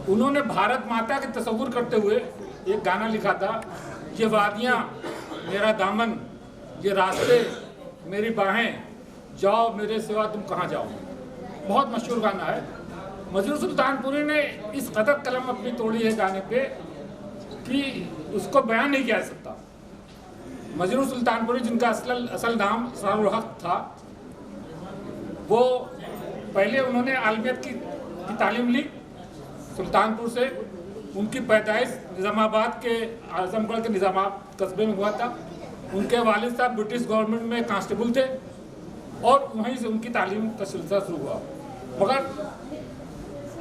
उन्होंने भारत माता के तस्वुर करते हुए एक गाना लिखा था, ये वादियाँ मेरा दामन, ये रास्ते मेरी बाहें, जाओ मेरे सिवा तुम कहाँ जाओ। बहुत मशहूर गाना है। मजरूर सुल्तानपुरी ने इस कदर कलम अपनी तोड़ी है गाने पे कि उसको बयान नहीं किया जा सकता। मजरूर सुल्तानपुरी, जिनका असल नाम इसरारुल हक था, वो पहले उन्होंने आलमियत की तालीम ली सुल्तानपुर से। उनकी पैदाइश निज़ामाबाद के आजमगढ़ के निज़ामाबाद कस्बे में हुआ था। उनके वालिद साहब ब्रिटिश गवर्नमेंट में कांस्टेबल थे और वहीं से उनकी तालीम का सिलसिला शुरू हुआ। मगर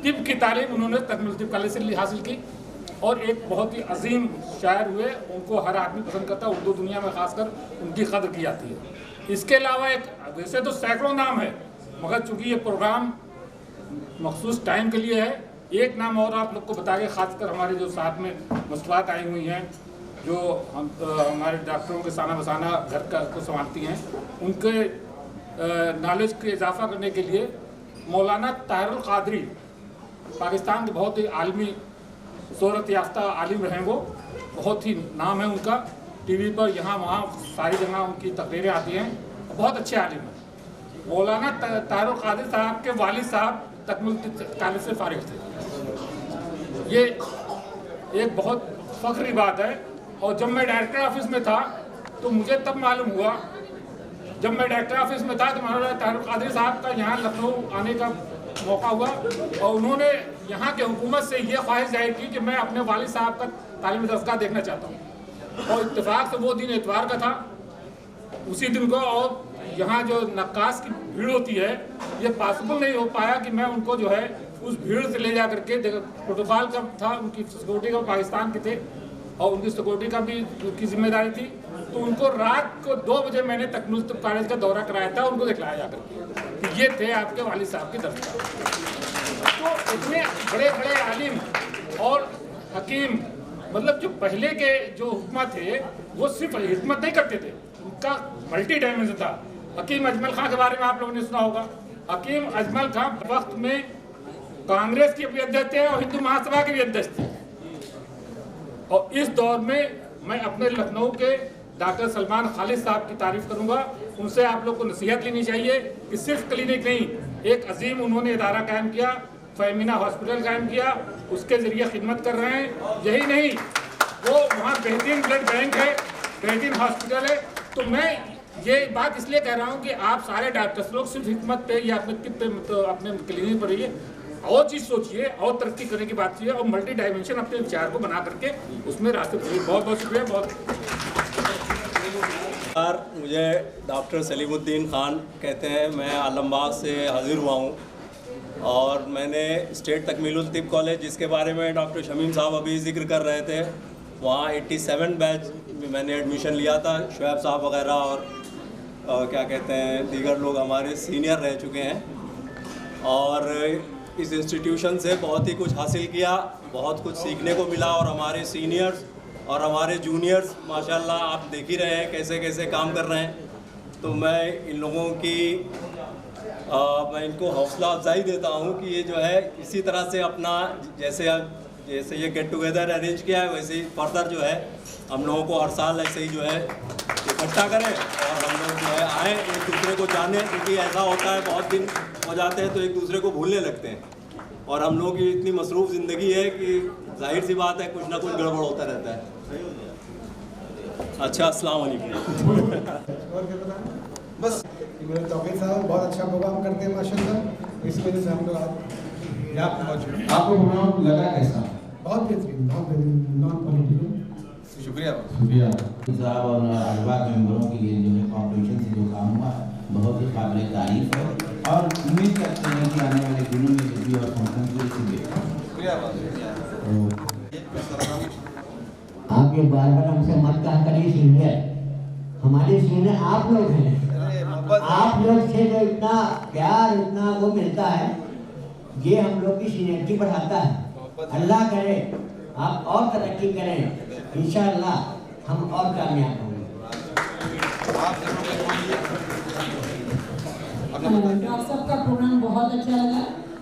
तिब की तालीम उन्होंने तकमील तिब कॉलेज से हासिल की और एक बहुत ही अजीम शायर हुए। उनको हर आदमी पसंद करता है, उर्दू दुनिया में खासकर उनकी कदर की जाती है। इसके अलावा एक, वैसे तो सैकड़ों नाम है, मगर चूंकि ये प्रोग्राम मखसूस टाइम के लिए है, एक नाम और आप लोग को बता के, खासकर हमारे जो साथ में मसलात आई हुई हैं, जो हमारे डॉक्टरों के साना बसाना घर का को संभालती हैं, उनके नॉलेज के इजाफा करने के लिए मौलाना ताहिरुल कादरी, पाकिस्तान के बहुत ही आलमी शोहरत याफ्ता आलिम रहे। वो बहुत ही नाम है उनका, टीवी पर यहाँ वहाँ सारी जगह उनकी तकरीरें आती हैं। बहुत अच्छे आलिम हैं। मौलाना ताहिरुल कादरी साहब के वालिद साहब तकमील कॉलेज से फारिग थे। ये एक बहुत फख्र की बात है। और जब मैं डायरेक्टर ऑफिस में था तो मुझे तब मालूम हुआ, जब मैं डायरेक्टर ऑफिस में था तो मौलाना ताहिरुल कादरी साहब का यहाँ लखनऊ आने का मौका हुआ और उन्होंने यहाँ के हुकूमत से ये ख्वाहिश जाहिर की कि मैं अपने वालिद साहब का तालीमी दरसगाह देखना चाहता हूँ। और इत्तेफाक से वो दिन इतवार का था उसी दिन को, और यहाँ जो नक्काश की भीड़ होती है, ये पॉसिबल नहीं हो पाया कि मैं उनको जो है उस भीड़ से ले जा करके, प्रोटोकॉल का था, उनकी सिक्योरिटी का पाकिस्तान के थे और उनकी सिक्योरिटी का भी उनकी जिम्मेदारी थी। तो उनको रात को 2 बजे मैंने तकमील कॉलेज का दौरा कराया था, उनको दिखलाया जा करके कि ये थे आपके वालिद साहब की दरगाह। तो इतने बड़े बड़े आलिम और हकीम, मतलब जो पहले के जो हुक्मत थे वो सिर्फ हिकमत नहीं करते थे, उनका मल्टी डायमेंशन था। हकीम अजमल खां के बारे में आप लोगों ने सुना होगा। हकीम अजमल खां वक्त में कांग्रेस के भी अध्यक्ष थे और हिंदू महासभा के भी अध्यक्ष थे। और इस दौर में मैं अपने लखनऊ के डॉक्टर सलमान खालिद साहब की तारीफ करूंगा। उनसे आप लोग को नसीहत लेनी चाहिए कि सिर्फ क्लिनिक नहीं, एक अजीम उन्होंने इदारा कायम किया, फेमिना हॉस्पिटल कायम किया, उसके जरिए खिदमत कर रहे हैं। यही नहीं, वो वहाँ बेहतरीन ब्लड बैंक है, बेहतरीन हॉस्पिटल है। तो मैं ये बात इसलिए कह रहा हूँ कि आप सारे डॉक्टर्स लोग सिर्फ हिकमत पे या अपने तिब पे, मतलब अपने क्लिनिक पर रहिए, और चीज़ सोचिए और तरक्की करने की बात चाहिए और मल्टी डायमेंशन अपने विचार को बना करके उसमें रास्ते पर। बहुत बहुत शुक्रिया। बहुत मुझे डॉक्टर सलीमुद्दीन खान कहते हैं। मैं आलमबाग से हाजिर हुआ हूँ और मैंने स्टेट तकमीलुल तिब कॉलेज, जिसके बारे में डॉक्टर शमीम साहब अभी जिक्र कर रहे थे, वहाँ 87 बैच में मैंने एडमिशन लिया था। शुएब साहब वगैरह और क्या कहते हैं दीगर लोग हमारे सीनियर रह चुके हैं और इस इंस्टीट्यूशन से बहुत ही कुछ हासिल किया, बहुत कुछ सीखने को मिला। और हमारे सीनियर्स और हमारे जूनियर्स माशाल्लाह आप देख ही रहे हैं कैसे कैसे काम कर रहे हैं। तो मैं इन लोगों की मैं इनको हौसला अफजाई देता हूँ कि ये जो है इसी तरह से अपना जैसे ये गेट टुगेदर अरेंज किया है, वैसे ही फर्दर जो है हम लोगों को हर साल ऐसे ही जो है इकट्ठा करें और हम लोग जो है आएँ, एक दूसरे को जानें। क्योंकि ऐसा होता है बहुत दिन हो जाते हैं तो एक दूसरे को भूलने लगते हैं और हम लोगों की इतनी मसरूफ़ ज़िंदगी है कि जाहिर सी बात है कुछ ना कुछ गड़बड़ होता रहता है। अच्छा, अस्सलाम वालेकुम। बस तौकीर साहब बहुत अच्छा प्रोग्राम करते हैं माशाल्लाह, इस वजह से हम लोग आज यहाँ पे मौजूद। आपको प्रोग्राम लगा कैसा? बहुत बेहतरीन, बहुत बेहतरीन, नॉन पॉलिटिकल। शुक्रिया साहब और अरबाब मेंबरों के लिए जो है कॉम्पिटिशन से जो काम हुआ बहुत ही काबिल तारीफ है और उम्मीद करते हैं कि आने वाले दिनों में भी और आप ये बार बार हमसे मत कहा करिए सीनियर, हमारे सीनियर आप लोग हैं। आप लोग से जो इतना प्यार इतना वो मिलता है, ये हम लोग की सीनियरिटी बढ़ाता है। अल्लाह करे आप और तरक्की करें, इंशाअल्लाह हम और कामयाब होंगे। डॉक्टर साहब का प्रोग्राम बहुत अच्छा लगा।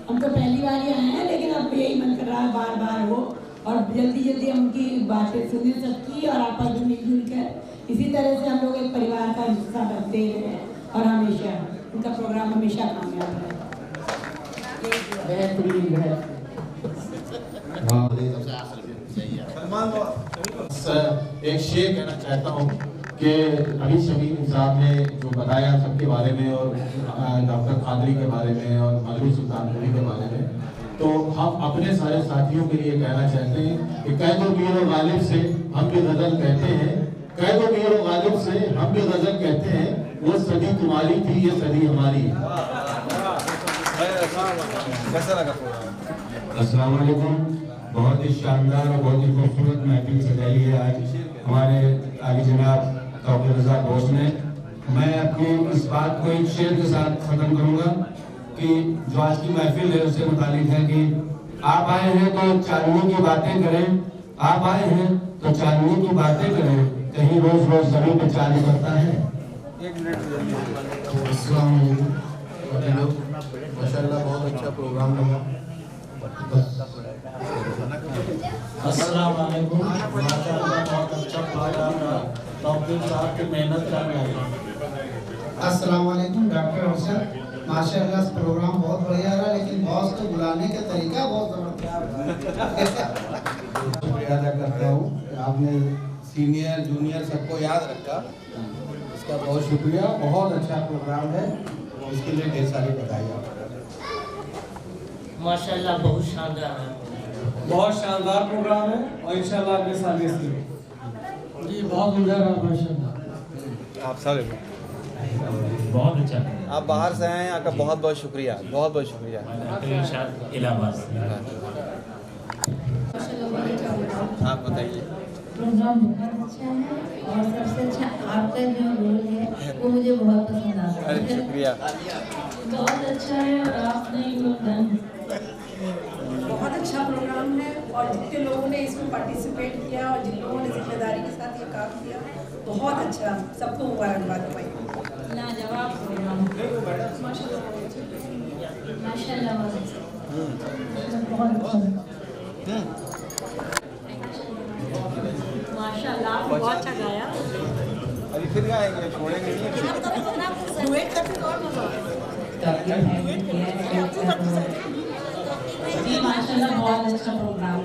हम तो पहली बार ही आए हैं, लेकिन अब यही मन कर रहा मुलाकात बार बार हो और जल्दी जल्दी हम उनकी बातें सुन सकती और आपस में मिलजुल कर इसी तरह से हम लोग एक परिवार का हिस्सा बनते हैं और हमेशा उनका प्रोग्राम हमेशा कामयाब रहे। बेहतरीन है। एक शेर कहना चाहता हूँ कि अभी शमीम साहब ने जो बताया सबके बारे में और डॉक्टर कादरी के बारे में और मौलवी सुल्तानपुरी के बारे में, तो हम अपने सारे साथियों के लिए कहना चाहते हैं कि कह दो मीर गालिब से हम भी गजल कहते हैं, कह दो मीर गालिब से हम भी गजल कहते हैं, वो सदी तुम्हारी थी ये सदी हमारी। कैसा लगा? अस्सलाम वालेकुम। बहुत ही शानदार और बहुत ही खूबसूरत महफिल सजाई है आज हमारे आगे जनाब डॉक्टर रज़ा बोस ने। मैं अपनी इस बात को एक शेर के साथ ख़त्म करूँगा कि जो आज की महफिल है उससे मुतालिक है कि आप आए हैं तो चांदनी की बातें करें, आप आए हैं तो चांदनी की बातें करें, कहीं रोज रोज जमीन पे चांद करता है। अस्सलाम वालेकुम। माशाल्लाह बहुत अच्छा प्रोग्राम लगा। अस्सलाम वालेकुम। माशाल्लाह बहुत अच्छा प्रोग्राम रहा। डॉक्टर साहब की मेहनत कर रहे हैं। अस्सलाम वालेकुम डॉक्टर अफसर, माशाल्लाह प्रोग्राम बहुत बढ़िया रहा, लेकिन बॉस को बुलाने का तरीका बहुत जबरदस्त। शुक्रिया अदा करता हूँ कि आपने सीनियर जूनियर सबको याद रखा, इसका बहुत शुक्रिया। बहुत अच्छा प्रोग्राम है, इसके लिए ढेर सारी बधाई आपको। माशाल्लाह बहुत शानदार है। बहुत शानदार प्रोग्राम है और इंशाल्लाह अगले साल इसलिए जी बहुत उम्दा रहा माशाल्लाह। आप सारे बहुत अच्छा। आप बाहर से आए हैं, आपका बहुत बहुत शुक्रिया, बहुत बहुत शुक्रिया। इलाहाबाद। आप बताइए। प्रोग्राम बहुत अच्छा है और सबसे अच्छा आपका जो रोल है वो मुझे बहुत पसंद आता है। अरे शुक्रिया। बहुत अच्छा है और आपने योगदान। बहुत अच्छा प्रोग्राम है और जितने लोगों ने इसमें पार्टिसिपेट किया और जिन लोगों ने जिम्मेदारी के साथ ये काम किया, बहुत अच्छा, सबको मुबारकबाद भाई। लाजवाब प्रोग्राम माशाल्लाह बहुत अच्छा। माशाल्लाह बहुत अच्छा गाया। अभी फिर गाएंगे, छोड़ेंगे नहीं। डुएट करते और मजा जी माशाल्लाह बहुत अच्छा प्रोग्राम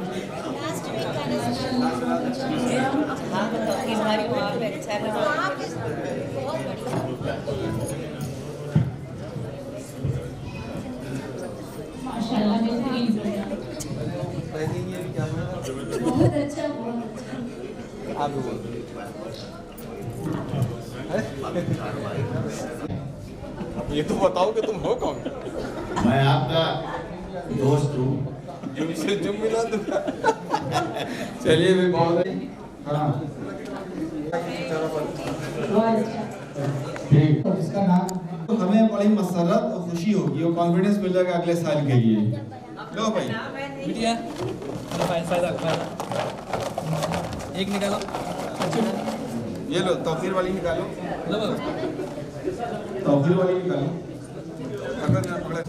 माशाल्लाह बेहतरीन बहुत अच्छा बहुत अच्छा। आप भी ये तो बताओ कि तुम हो कौन? मैं आपका दोस्त हूँ। जुम जुम मिला दूंगा। चलिए भी बहुत ठीक। इसका नाम हमें बड़ी मसरत और खुशी होगी और कॉन्फिडेंस मिलेगा अगले साल के लिए। लो भाई एक निकालो। ये लो, तौफीर वाली निकालो। तौफीर वाली निकालो। पकड़।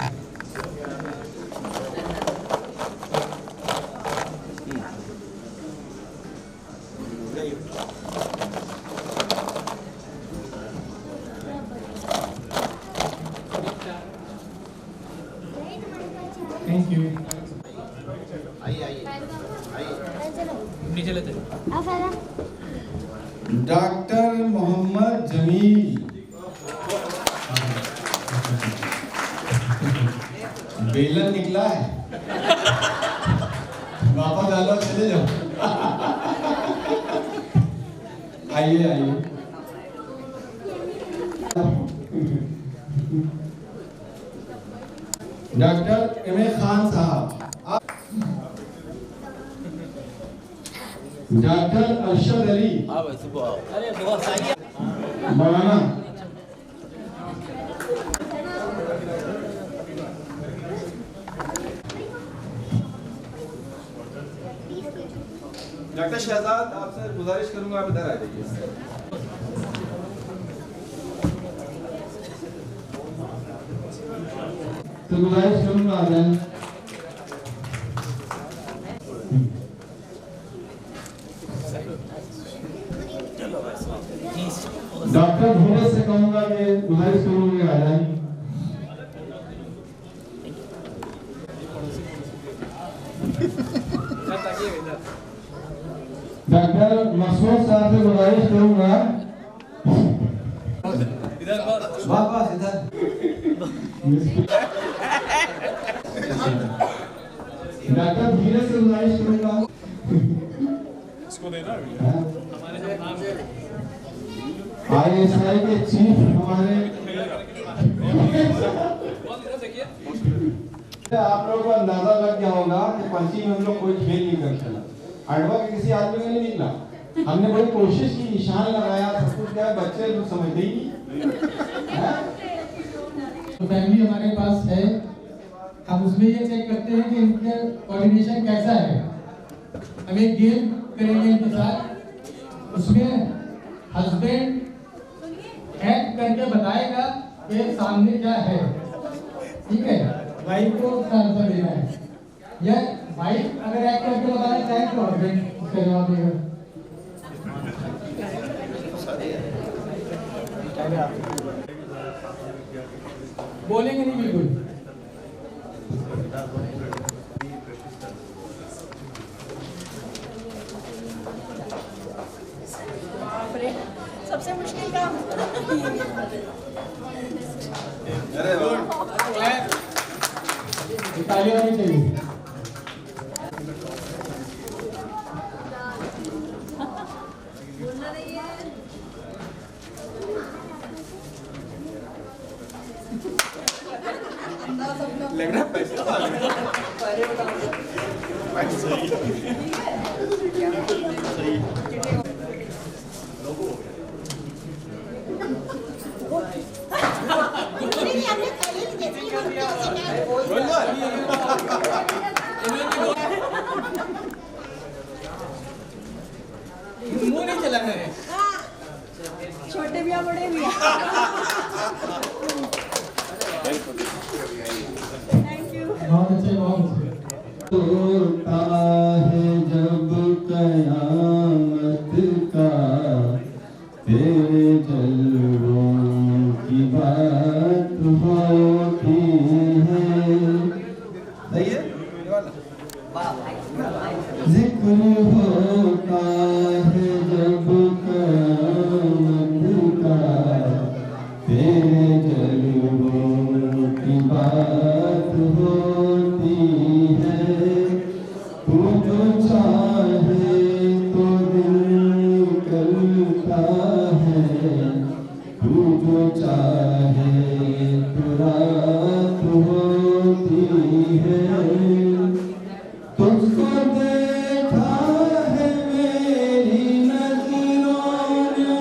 Thank you. नीचे लेते। डॉक्टर मोहम्मद जमील। बेलन निकला है, वापस आ लो, चले जाओ। आइए आइए। Doctor M A. खान साहब। डॉक्टर अरशद अली। अरे बहुत सारी मौलाना। डॉक्टर शहजाद, आपसे गुजारिश करूंगा आप इधर आ जाइए। तो गुजारिश करूंगा डॉक्टर धीरज से कहूंगा कि हमारे स्कूल में आ जाए। डॉक्टर मसूद साहब से गुजारिश करूंगा। बस इधर डॉक्टर धीरज से गुजारिश करूंगा। इसको देना ISI के चीफ हमारे आप लोगों को अंदाजा लग गया होगा कि पर्ची में हम लोग कोई खेल नहीं कर चला। अडवा के किसी आदमी का नहीं निकला। हमने बड़ी कोशिश की, निशान लगाया, सब कुछ किया, बच्चे लोग समझते ही नहीं। तो फैमिली हमारे पास है, हम उसमें ये चेक करते हैं कि इनका कोऑर्डिनेशन कैसा है। हम एक गेम करेंगे इनके साथ, उसमें हस्बैंड एक्ट करके बताएगा कि सामने क्या है, ठीक है। वाइफ को उसका आंसर देना है, या वाइफ अगर एक्ट करके बताना चाहे तो हस्बैंड उसका जवाब देगा। बोलेंगे नहीं बिल्कुल। सबसे मुश्किल काम। तालियां होनी चाहिए। लग रहा है पैसे मुंह नहीं चलाना है। छोटे भी बड़े भी। Thank you. बहुत अच्छे, बहुत अच्छे। होता है जब कयामत का तेरे जलवों की बात होती है। सही है? जिक्र होता है जब कयामत का तेरे जलवों की बात होती है। तू जो चाहे तो दिल निकलता है, तू जो चाहे तो रात होती है। तुझको देखा है मेरी नजरों ने,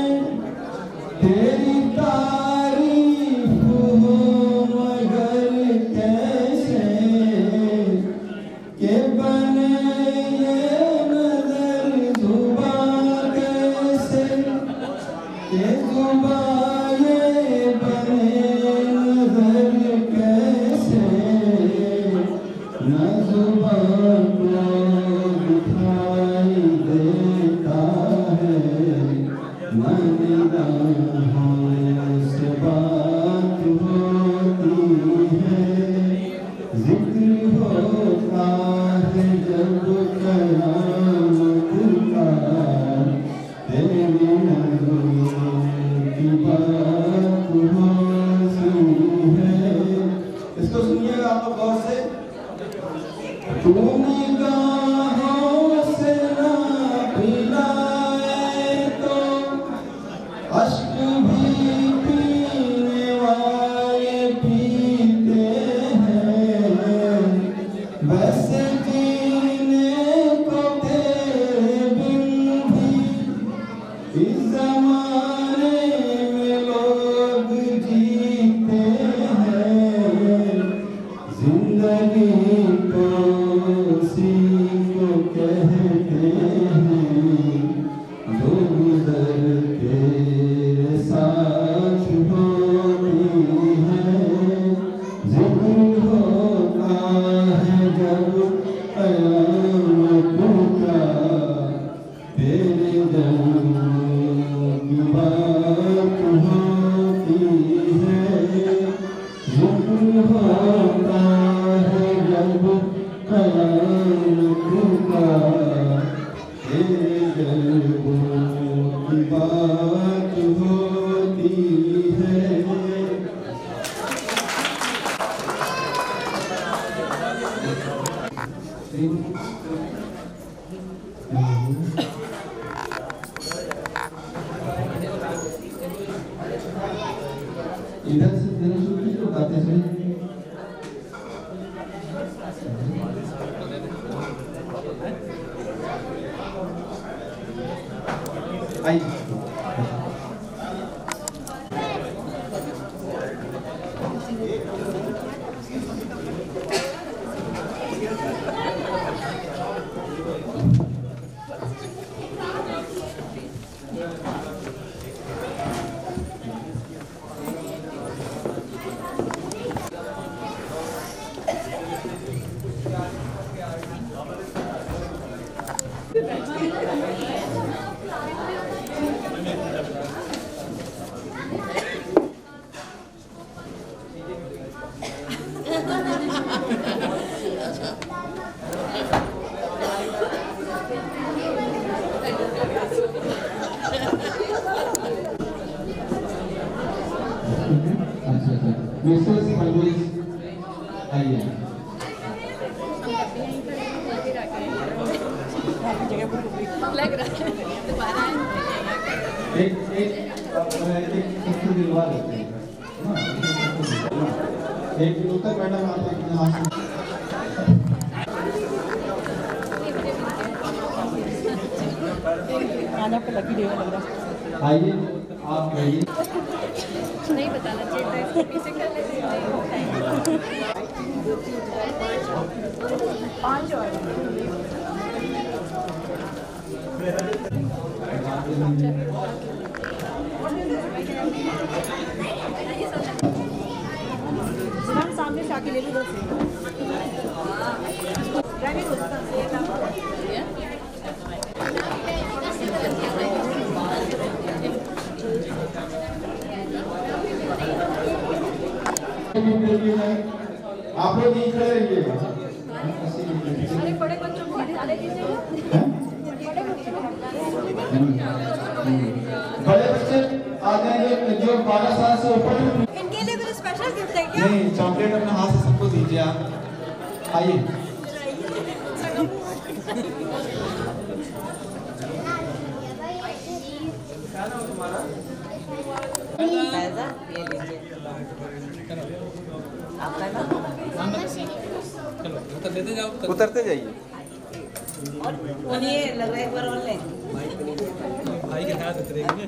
तेरी तारीफ हो मगर कैसे के बने ये नजर जुबां कैसे के जुबां ये बने नजर कैसे। न जुबां को दिखाई देता है, न निगाहों से बात होती है। जिक्र होता है जब कयामत का तेरी नज़रों की बात होती है। इसको सुनिएगा आप लोग गौर से। तू निगाहों से ना पिलाए तो अश्क भी पीने वाले पीते हैं। वैसे जीने को तेरे बिन भी इस ज़माने में लोग जीते हैं। जिंदगी तो सी बात होती है। इधर से बताते हैं। आइए मिसेस परवेज आइए। लग रहा है दोबारा एक दिलवा देते हैं। एक दिन तक मैडम आप एक यहाँ से खाना पे लगी देगा लग रहा है। आइए आप आइए। नहीं बताना चाहिए था, इसके पीछे कर लेते हैं। 5 और सामने से आके ले लो। आप लोग नीचे रहिएगा। अरे बड़े बच्चों को हटा दीजिए। बड़े बच्चे आ जाएंगे जो 12 साल से ऊपर। इनके लिए कुछ स्पेशल गिफ्ट है क्या? नहीं, चॉकलेट अपने हाथ से सबको दीजिए आप। आइए। उतरते जाइए। और ये लग रहा है एक बार और ले। भाई के हाथ उतरेंगे।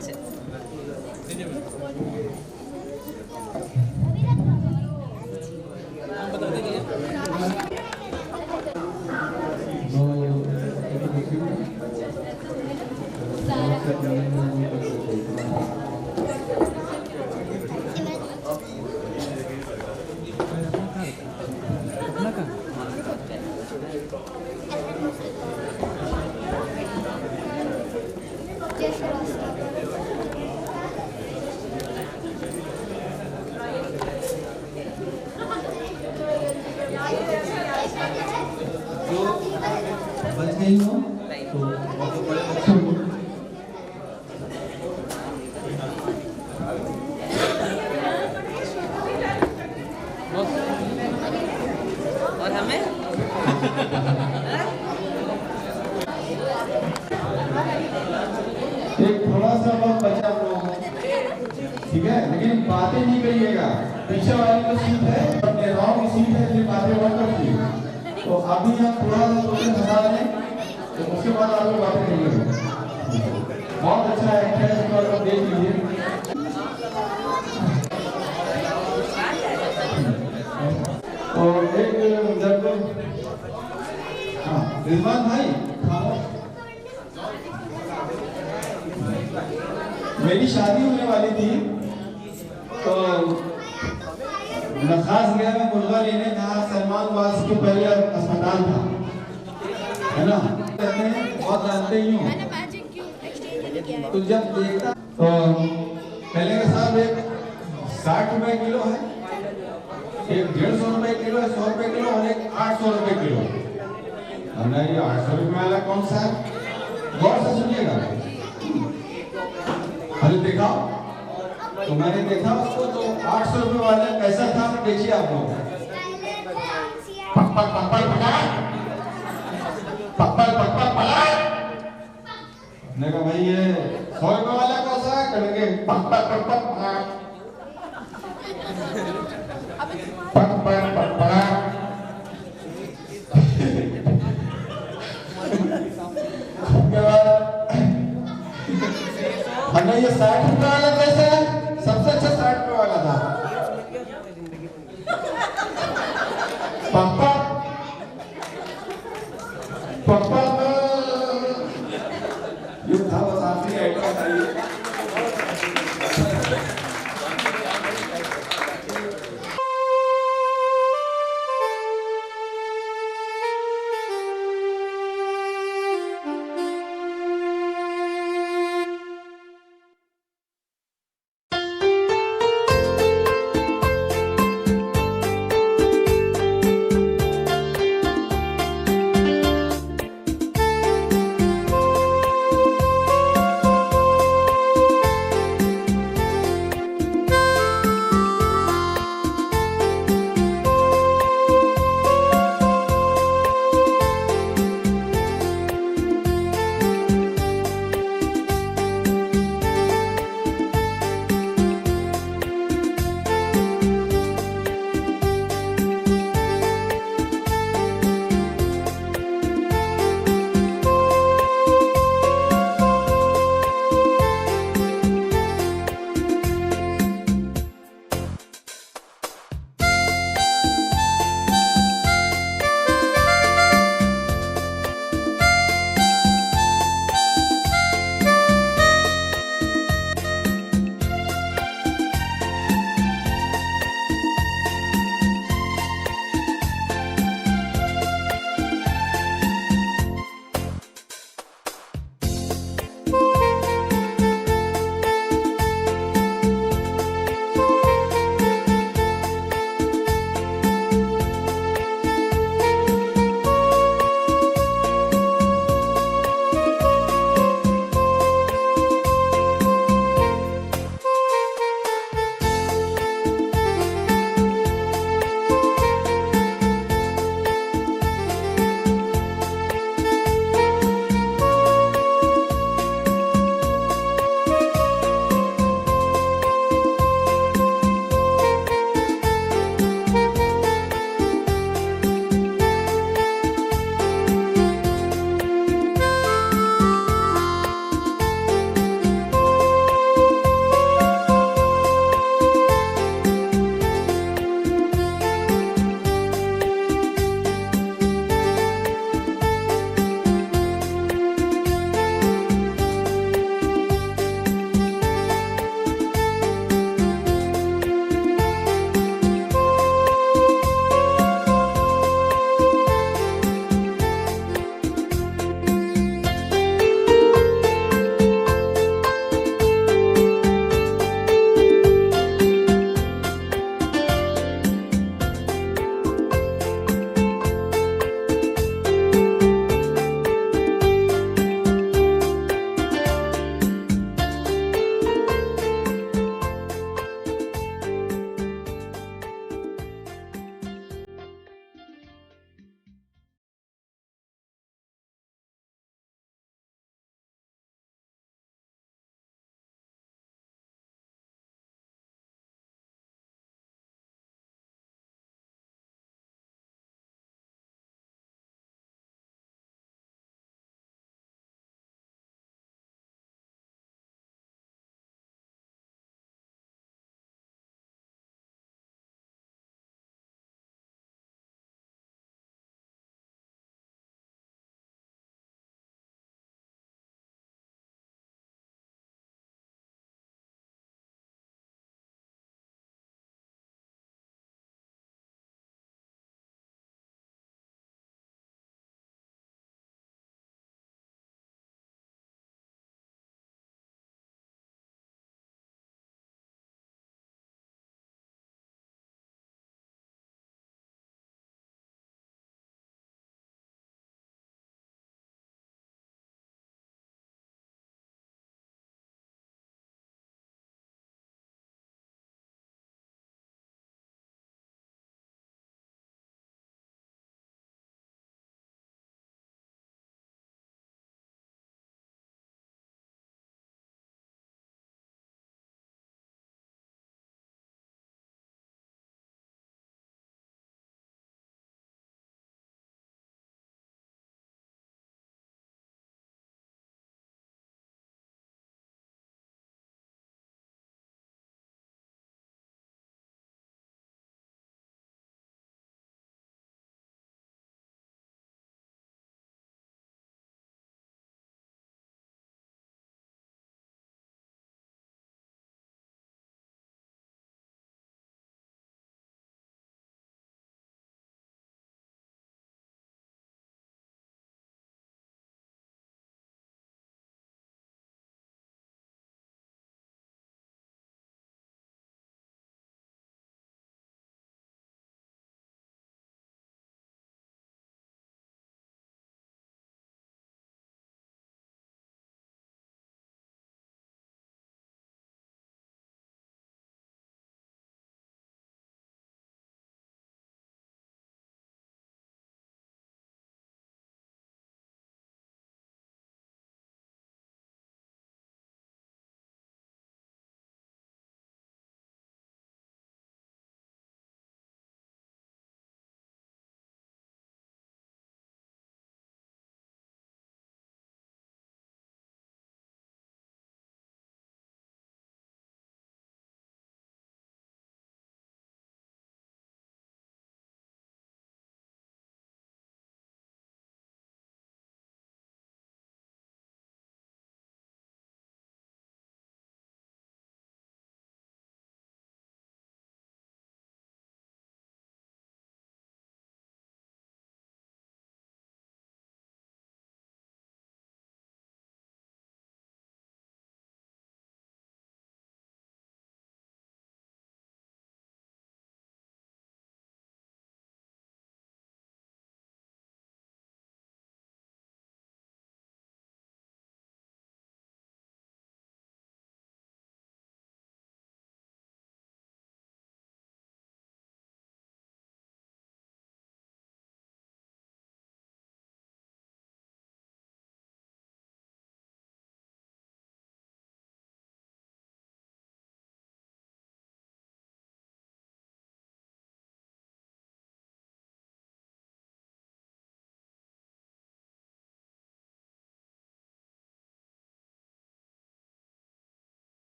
बता देंगे। बच गई हो तो और हमें एक थोड़ा सा वक्त बचा हम लोगों को, ठीक है, लेकिन बातें नहीं करिएगा। पीछे वाली जो सीट है अपने राव की सीट है, इसलिए बातें मत करिए। तो अभी हम थोड़ा सा सोचें हटा दें, तो उसके बाद आप लोग बातें करिएगा। बहुत अच्छा एक्ट है, इसको आप देख लीजिए। और एक जब हाँ रिजवान भाई मेरी शादी होने वाली थी तो नखास गया मैं मुर्गा लेने, जहाँ सलमान वास के पहले अस्पताल था, है ना, कहते हैं बहुत जानते ही हूँ। तो जब देखता तो पहले के साथ एक 60 रुपए किलो है, एक 150 रुपए किलो है, 100 रुपए किलो और एक 800 रुपए किलो। नहीं 800 रुपये वाला कौन सा है? गौर से सुनिएगा। अरे देखा तो मैंने देखा उसको, तो 800 रुपये वाला कैसा था देखिए आप लोग। Purple purple purple purple purple. मैंने कहा भाई ये 100 रुपये वाला कौन सा है? कहेंगे पप्पल पप्पल पप्पल पप्पल। हमें ये 60 रुपये वाला कैसा है? सबसे अच्छा 60 रुपये वाला था। पापा पापा ये था, बस आखिरी आइटम बताइए।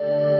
है।